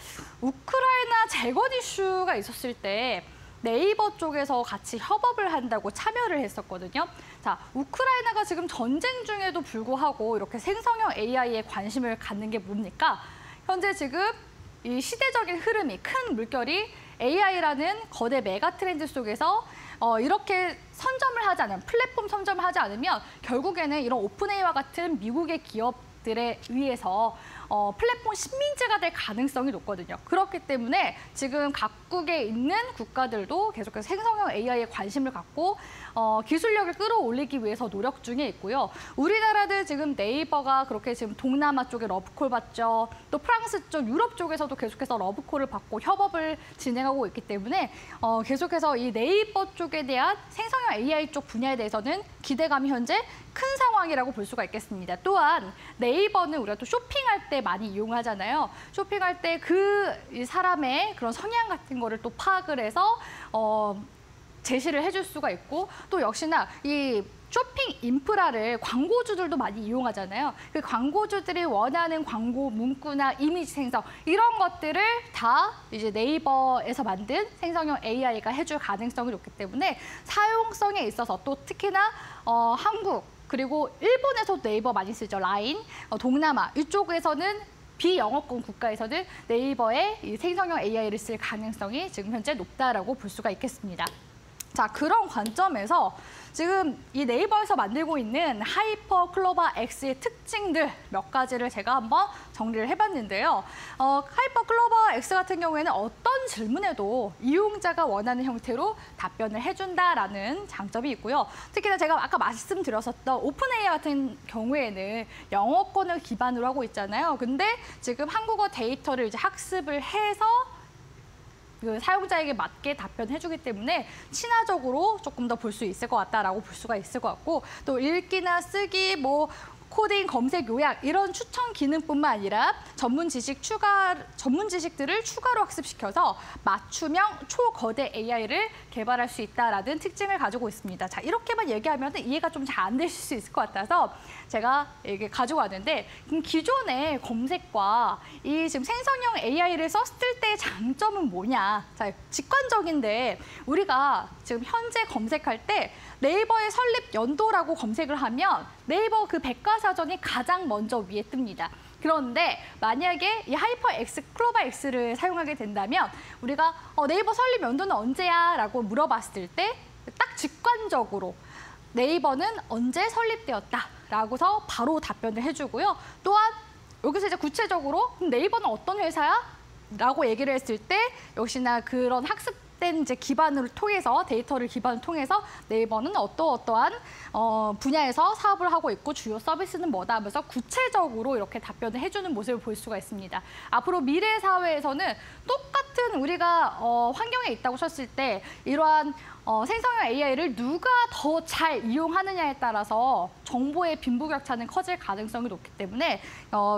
우크라이나 재건 이슈가 있었을 때 네이버 쪽에서 같이 협업을 한다고 참여를 했었거든요. 자, 우크라이나가 지금 전쟁 중에도 불구하고 이렇게 생성형 AI에 관심을 갖는 게 뭡니까? 현재 지금 이 시대적인 흐름이 큰 물결이 AI라는 거대 메가 트렌드 속에서 이렇게 선점을 하지 않으면 플랫폼 선점을 하지 않으면 결국에는 이런 오픈 AI와 같은 미국의 기업들에 의해서 플랫폼 식민지가 될 가능성이 높거든요. 그렇기 때문에 지금 각국에 있는 국가들도 계속해서 생성형 AI에 관심을 갖고 기술력을 끌어올리기 위해서 노력 중에 있고요. 우리나라는 지금 네이버가 그렇게 지금 동남아 쪽에 러브콜 받죠. 또 프랑스 쪽, 유럽 쪽에서도 계속해서 러브콜을 받고 협업을 진행하고 있기 때문에 계속해서 이 네이버 쪽에 대한 생성형 AI 쪽 분야에 대해서는 기대감이 현재 큰 상황이라고 볼 수가 있겠습니다. 또한 네이버는 우리가 또 쇼핑할 때 많이 이용하잖아요. 쇼핑할 때 그 사람의 그런 성향 같은 거를 또 파악을 해서 제시를 해줄 수가 있고 또 역시나 이 쇼핑 인프라를 광고주들도 많이 이용하잖아요. 그 광고주들이 원하는 광고 문구나 이미지 생성 이런 것들을 다 이제 네이버에서 만든 생성형 AI가 해줄 가능성이 높기 때문에 사용성에 있어서 또 특히나 한국 그리고 일본에서도 네이버 많이 쓰죠. 라인, 동남아 이쪽에서는 비영어권 국가에서는 네이버의 이 생성형 AI를 쓸 가능성이 지금 현재 높다라고 볼 수가 있겠습니다. 자, 그런 관점에서 지금 이 네이버에서 만들고 있는 하이퍼 클로버 X의 특징들 몇 가지를 제가 한번 정리를 해봤는데요. 하이퍼 클로버 X 같은 경우에는 어떤 질문에도 이용자가 원하는 형태로 답변을 해준다라는 장점이 있고요. 특히나 제가 아까 말씀드렸었던 오픈 AI 같은 경우에는 영어권을 기반으로 하고 있잖아요. 근데 지금 한국어 데이터를 이제 학습을 해서 그 사용자에게 맞게 답변해주기 때문에 친화적으로 조금 더 볼 수 있을 것 같다라고 볼 수가 있을 것 같고 또 읽기나 쓰기, 뭐 코딩, 검색, 요약 이런 추천 기능뿐만 아니라 전문 지식들을 추가로 학습시켜서 맞춤형 초거대 AI를 개발할 수 있다라는 특징을 가지고 있습니다. 자, 이렇게만 얘기하면 이해가 좀 잘 안 되실 수 있을 것 같아서 제가 이게 가지고 왔는데 기존의 검색과 이 지금 생성형 AI를 썼을 때의 장점은 뭐냐? 자, 직관적인데 우리가 지금 현재 검색할 때 네이버의 설립 연도라고 검색을 하면 네이버 그 백과사전이 가장 먼저 위에 뜹니다. 그런데 만약에 이 하이퍼 X, 클로버 X를 사용하게 된다면 우리가 네이버 설립 연도는 언제야? 라고 물어봤을 때 딱 직관적으로 네이버는 언제 설립되었다 라고서 바로 답변을 해주고요. 또한 여기서 이제 구체적으로 네이버는 어떤 회사야? 라고 얘기를 했을 때 역시나 그런 학습된 이제 기반을 통해서 데이터를 기반을 통해서 네이버는 어떠한 분야에서 사업을 하고 있고 주요 서비스는 뭐다 하면서 구체적으로 이렇게 답변을 해주는 모습을 볼 수가 있습니다. 앞으로 미래 사회에서는 똑같은 우리가 환경에 있다고 쳤을 때 이러한 생성형 AI를 누가 더 잘 이용하느냐에 따라서 정보의 빈부격차는 커질 가능성이 높기 때문에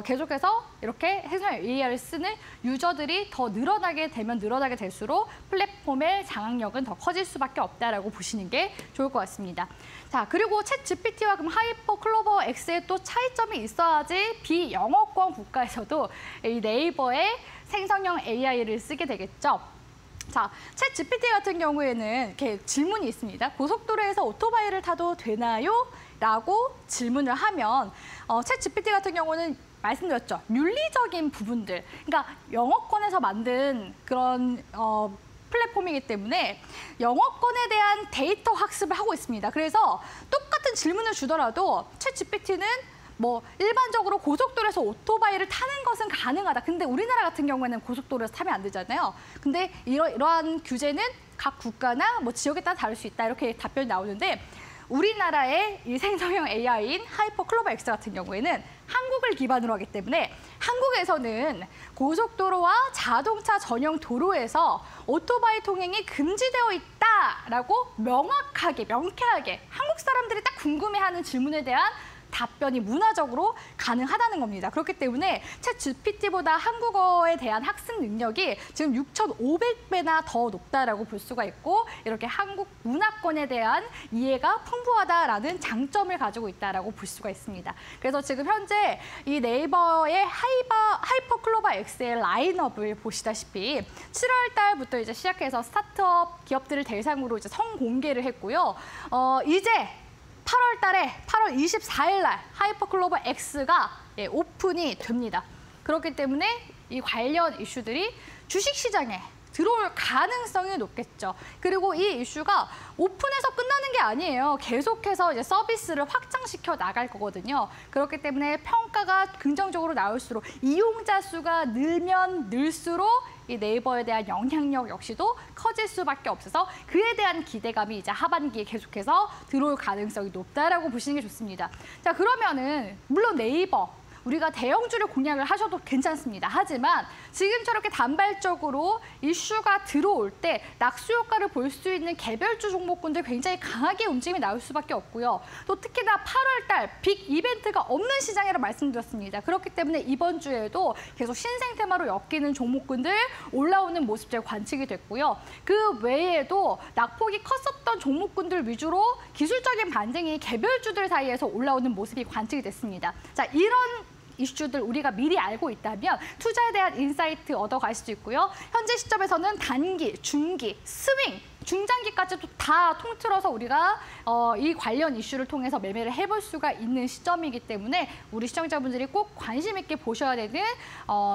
계속해서 이렇게 생성형 AI를 쓰는 유저들이 더 늘어나게 되면 늘어나게 될수록 플랫폼의 장악력은 더 커질 수밖에 없다라고 보시는 게 좋을 것 같습니다. 자, 그리고 챗 GPT와 그럼 하이퍼 클로버 X의 또 차이점이 있어야지 비영어권 국가에서도 이 네이버의 생성형 AI를 쓰게 되겠죠. 자, 챗 GPT 같은 경우에는 이렇게 질문이 있습니다. 고속도로에서 오토바이를 타도 되나요? 라고 질문을 하면 챗 GPT 같은 경우는 말씀드렸죠. 윤리적인 부분들, 그러니까 영어권에서 만든 그런 플랫폼이기 때문에 영어권에 대한 데이터 학습을 하고 있습니다. 그래서 똑같은 질문을 주더라도 챗 GPT는 뭐 일반적으로 고속도로에서 오토바이를 타는 것은 가능하다. 근데 우리나라 같은 경우에는 고속도로에서 타면 안 되잖아요. 근데 이러한 규제는 각 국가나 뭐 지역에 따라 다를 수 있다. 이렇게 답변이 나오는데 우리나라의 이 생성형 AI인 하이퍼 클로버 X 같은 경우에는 한국을 기반으로 하기 때문에 한국에서는 고속도로와 자동차 전용 도로에서 오토바이 통행이 금지되어 있다라고 명확하게, 명쾌하게 한국 사람들이 딱 궁금해하는 질문에 대한 답변이 문화적으로 가능하다는 겁니다. 그렇기 때문에 챗 GPT보다 한국어에 대한 학습 능력이 지금 6,500배나 더 높다라고 볼 수가 있고 이렇게 한국 문화권에 대한 이해가 풍부하다라는 장점을 가지고 있다라고 볼 수가 있습니다. 그래서 지금 현재 이 네이버의 하이퍼 클로버 X의 라인업을 보시다시피 7월 달부터 이제 시작해서 스타트업 기업들을 대상으로 이제 성공개를 했고요. 이제 8월 달에 8월 24일 날 하이퍼 클로버 X가 오픈이 됩니다. 그렇기 때문에 이 관련 이슈들이 주식시장에 들어올 가능성이 높겠죠. 그리고 이 이슈가 오픈해서 끝나는 게 아니에요. 계속해서 이제 서비스를 확장시켜 나갈 거거든요. 그렇기 때문에 평가가 긍정적으로 나올수록 이용자 수가 늘면 늘수록 이 네이버에 대한 영향력 역시도 커질 수밖에 없어서 그에 대한 기대감이 이제 하반기에 계속해서 들어올 가능성이 높다라고 보시는 게 좋습니다. 자, 그러면은 물론 네이버 우리가 대형주를 공략을 하셔도 괜찮습니다. 하지만 지금처럼 이렇게 단발적으로 이슈가 들어올 때 낙수 효과를 볼 수 있는 개별주 종목군들 굉장히 강하게 움직임이 나올 수밖에 없고요. 또 특히나 8월 달 빅 이벤트가 없는 시장이라 말씀드렸습니다. 그렇기 때문에 이번 주에도 계속 신생 테마로 엮이는 종목군들 올라오는 모습들 관측이 됐고요. 그 외에도 낙폭이 컸었던 종목군들 위주로 기술적인 반등이 개별주들 사이에서 올라오는 모습이 관측이 됐습니다. 자, 이런 이슈들 우리가 미리 알고 있다면 투자에 대한 인사이트 얻어갈 수도 있고요. 현재 시점에서는 단기, 중기, 스윙, 중장기까지도 다 통틀어서 우리가 이 관련 이슈를 통해서 매매를 해볼 수가 있는 시점이기 때문에 우리 시청자분들이 꼭 관심 있게 보셔야 되는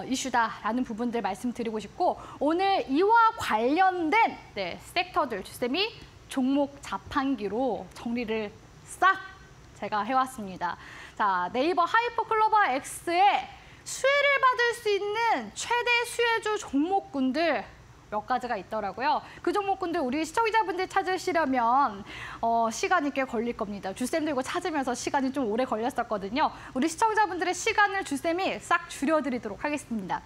이슈다라는 부분들 말씀드리고 싶고, 오늘 이와 관련된 섹터들 주쌤이 종목 자판기로 정리를 싹 제가 해왔습니다. 자, 네이버 하이퍼 클로버 X에 수혜를 받을 수 있는 최대 수혜주 종목군들 몇 가지가 있더라고요. 그 종목군들 우리 시청자분들 찾으시려면 시간이 꽤 걸릴 겁니다. 주쌤도 이거 찾으면서 시간이 좀 오래 걸렸었거든요. 우리 시청자분들의 시간을 주쌤이 싹 줄여드리도록 하겠습니다.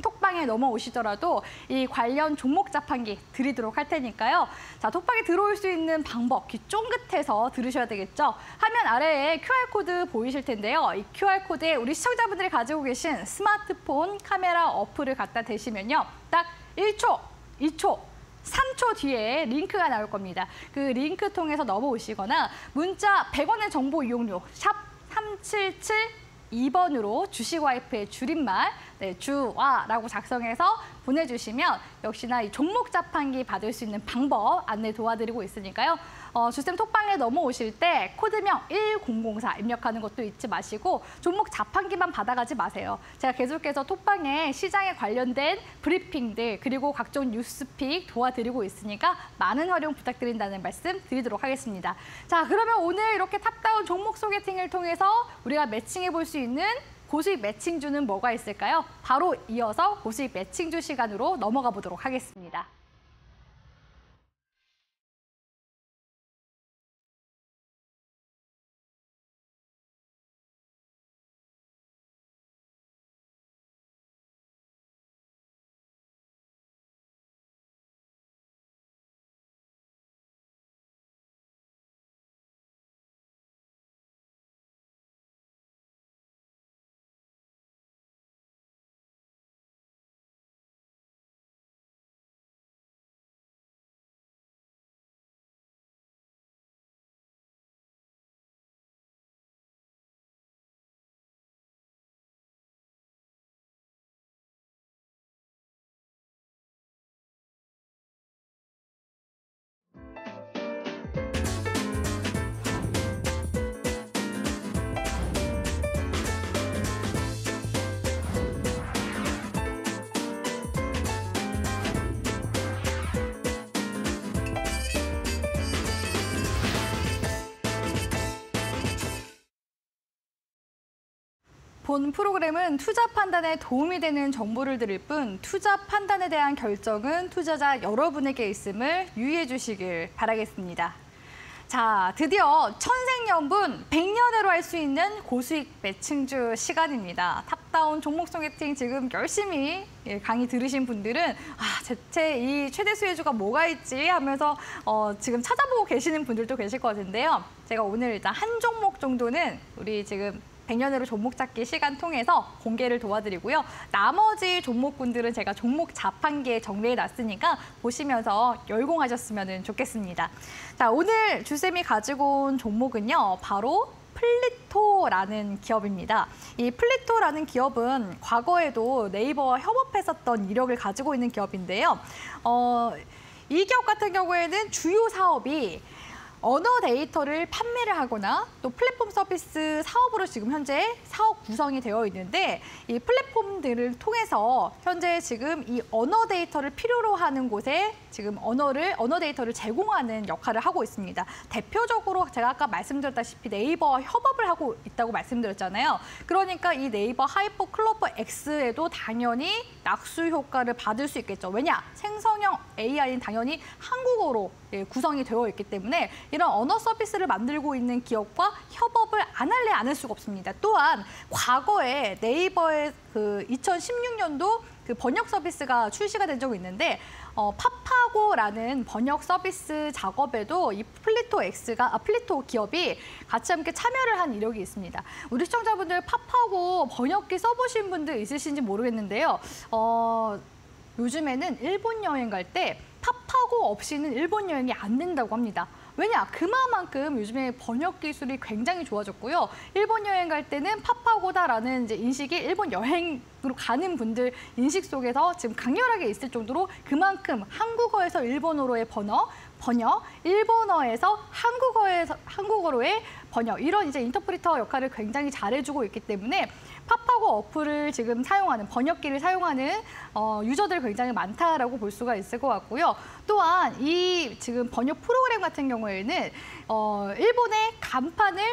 톡방에 넘어오시더라도 이 관련 종목 자판기 드리도록 할 테니까요. 자, 톡방에 들어올 수 있는 방법 귀 쫑긋해서 들으셔야 되겠죠. 화면 아래에 QR코드 보이실 텐데요. 이 QR코드에 우리 시청자분들이 가지고 계신 스마트폰 카메라 어플을 갖다 대시면요. 딱 1초, 2초, 3초 뒤에 링크가 나올 겁니다. 그 링크 통해서 넘어오시거나 문자 100원의 정보 이용료 샵 3772번으로 주식 와이프의 줄임말 주와라고 작성해서 보내주시면 역시나 이 종목 자판기 받을 수 있는 방법 안내 도와드리고 있으니까요. 주쌤 톡방에 넘어오실 때 코드명 1004 입력하는 것도 잊지 마시고 종목 자판기만 받아가지 마세요. 제가 계속해서 톡방에 시장에 관련된 브리핑들 그리고 각종 뉴스픽 도와드리고 있으니까 많은 활용 부탁드린다는 말씀 드리도록 하겠습니다. 자, 그러면 오늘 이렇게 탑다운 종목 소개팅을 통해서 우리가 매칭해 볼 수 있는 고수익 매칭주는 뭐가 있을까요? 바로 이어서 고수익 매칭주 시간으로 넘어가 보도록 하겠습니다. 본 프로그램은 투자 판단에 도움이 되는 정보를 드릴 뿐 투자 판단에 대한 결정은 투자자 여러분에게 있음을 유의해 주시길 바라겠습니다. 자, 드디어 천생연분 100년회로 할 수 있는 고수익 매칭주 시간입니다. 탑다운 종목 소개팅 지금 열심히 강의 들으신 분들은 대체 이 최대 수혜주가 뭐가 있지 하면서 지금 찾아보고 계시는 분들도 계실 것 같은데요. 제가 오늘 일단 한 종목 정도는 우리 지금 100년으로 종목 찾기 시간 통해서 공개를 도와드리고요. 나머지 종목군들은 제가 종목 자판기에 정리해놨으니까 보시면서 열공하셨으면 좋겠습니다. 자, 오늘 주쌤이 가지고 온 종목은요. 바로 플리토라는 기업입니다. 이 플리토라는 기업은 과거에도 네이버와 협업했었던 이력을 가지고 있는 기업인데요. 이 기업 같은 경우에는 주요 사업이 언어 데이터를 판매를 하거나 또 플랫폼 서비스 사업으로 지금 현재 사업 구성이 되어 있는데, 이 플랫폼들을 통해서 현재 지금 이 언어 데이터를 필요로 하는 곳에 지금 언어 데이터를 제공하는 역할을 하고 있습니다. 대표적으로 제가 아까 말씀드렸다시피 네이버와 협업을 하고 있다고 말씀드렸잖아요. 그러니까 이 네이버 하이퍼 클로버 X에도 당연히 낙수 효과를 받을 수 있겠죠. 왜냐? 생성형 AI는 당연히 한국어로 구성이 되어 있기 때문에 이런 언어 서비스를 만들고 있는 기업과 협업을 안 할래 안 할 수가 없습니다. 또한 과거에 네이버의 그 2016년도 그 번역 서비스가 출시가 된 적이 있는데 파파고라는 번역 서비스 작업에도 이 플리토 기업이 같이 함께 참여를 한 이력이 있습니다. 우리 시청자분들 파파고 번역기 써보신 분들 있으신지 모르겠는데요. 요즘에는 일본 여행 갈 때 파파고 없이는 일본 여행이 안 된다고 합니다. 왜냐? 그만큼 요즘에 번역 기술이 굉장히 좋아졌고요. 일본 여행 갈 때는 파파고다라는 이제 인식이 일본 여행으로 가는 분들 인식 속에서 지금 강렬하게 있을 정도로 그만큼 한국어에서 일본어로의 번역, 일본어에서 한국어로의 번역 이런 이제 인터프리터 역할을 굉장히 잘해주고 있기 때문에 파파고 어플을 지금 사용하는 번역기를 사용하는 유저들이 굉장히 많다라고 볼 수가 있을 것 같고요. 또한 이 지금 번역 프로그램 같은 경우에는 일본의 간판을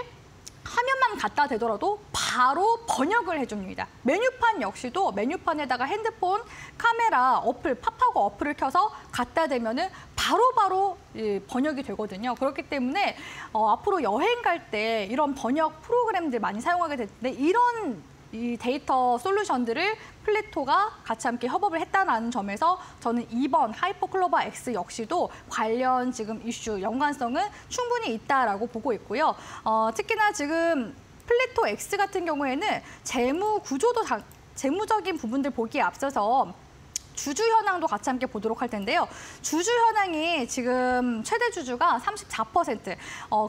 화면만 갖다 대더라도 바로 번역을 해줍니다. 메뉴판 역시도 메뉴판에다가 핸드폰, 카메라, 어플, 파파고 어플을 켜서 갖다 대면은 바로바로 번역이 되거든요. 그렇기 때문에 앞으로 여행 갈 때 이런 번역 프로그램들 많이 사용하게 될 텐데 이런 이 데이터 솔루션들을 플리토가 같이 함께 협업을 했다는 점에서 저는 이번 하이퍼클로버 X 역시도 관련 지금 이슈 연관성은 충분히 있다라고 보고 있고요. 특히나 지금 플리토 X 같은 경우에는 재무 구조도 재무적인 부분들 보기에 앞서서 주주 현황도 같이 함께 보도록 할 텐데요. 주주 현황이 지금 최대 주주가 34%.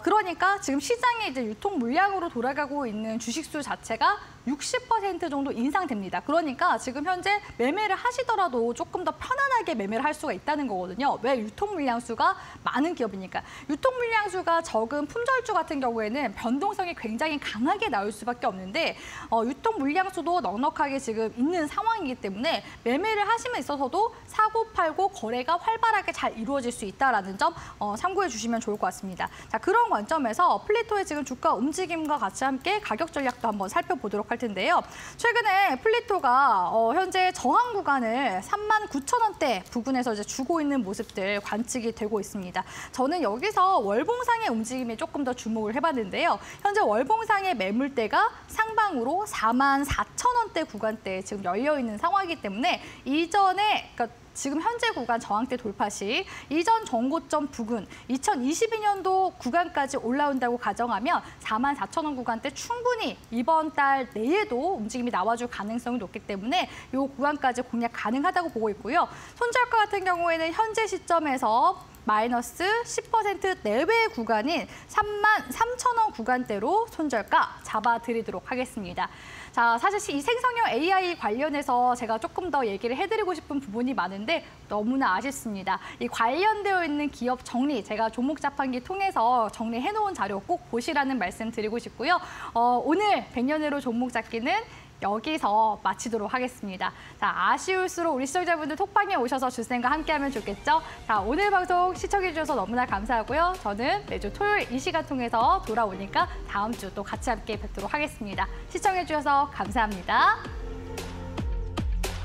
그러니까 지금 시장에 이제 유통 물량으로 돌아가고 있는 주식수 자체가 60% 정도 인상됩니다. 그러니까 지금 현재 매매를 하시더라도 조금 더 편안하게 매매를 할 수가 있다는 거거든요. 왜? 유통 물량 수가 많은 기업이니까. 유통 물량 수가 적은 품절주 같은 경우에는 변동성이 굉장히 강하게 나올 수밖에 없는데 유통 물량 수도 넉넉하게 지금 있는 상황이기 때문에 매매를 하시면 있어서도 사고 팔고 거래가 활발하게 잘 이루어질 수 있다는 점 참고해 주시면 좋을 것 같습니다. 자, 그런 관점에서 플리토의 지금 주가 움직임과 같이 함께 가격 전략도 한번 살펴보도록 할 텐데요. 최근에 플리토가 현재 저항 구간을 39,000원대 부근에서 이제 주고 있는 모습들 관측이 되고 있습니다. 저는 여기서 월봉상의 움직임에 조금 더 주목을 해봤는데요. 현재 월봉상의 매물대가 상방으로 44,000원대 구간대에 지금 열려 있는 상황이기 때문에 이전에 지금 현재 구간 저항대 돌파 시 이전 전고점 부근 2022년도 구간까지 올라온다고 가정하면 44,000원 구간대 충분히 이번 달 내에도 움직임이 나와줄 가능성이 높기 때문에 이 구간까지 공략 가능하다고 보고 있고요. 손절가 같은 경우에는 현재 시점에서 마이너스 10% 내외 구간인 33,000원 구간대로 손절가 잡아드리도록 하겠습니다. 자, 사실 이 생성형 AI 관련해서 제가 조금 더 얘기를 해드리고 싶은 부분이 많은데 너무나 아쉽습니다. 이 관련되어 있는 기업 정리, 제가 종목 자판기 통해서 정리해놓은 자료 꼭 보시라는 말씀 드리고 싶고요. 오늘 100년으로 종목 잡기는 여기서 마치도록 하겠습니다. 자, 아쉬울수록 우리 시청자분들 톡방에 오셔서 주쌤과 함께하면 좋겠죠? 자, 오늘 방송 시청해주셔서 너무나 감사하고요. 저는 매주 토요일 이 시간 통해서 돌아오니까 다음 주 또 같이 함께 뵙도록 하겠습니다. 시청해주셔서 감사합니다.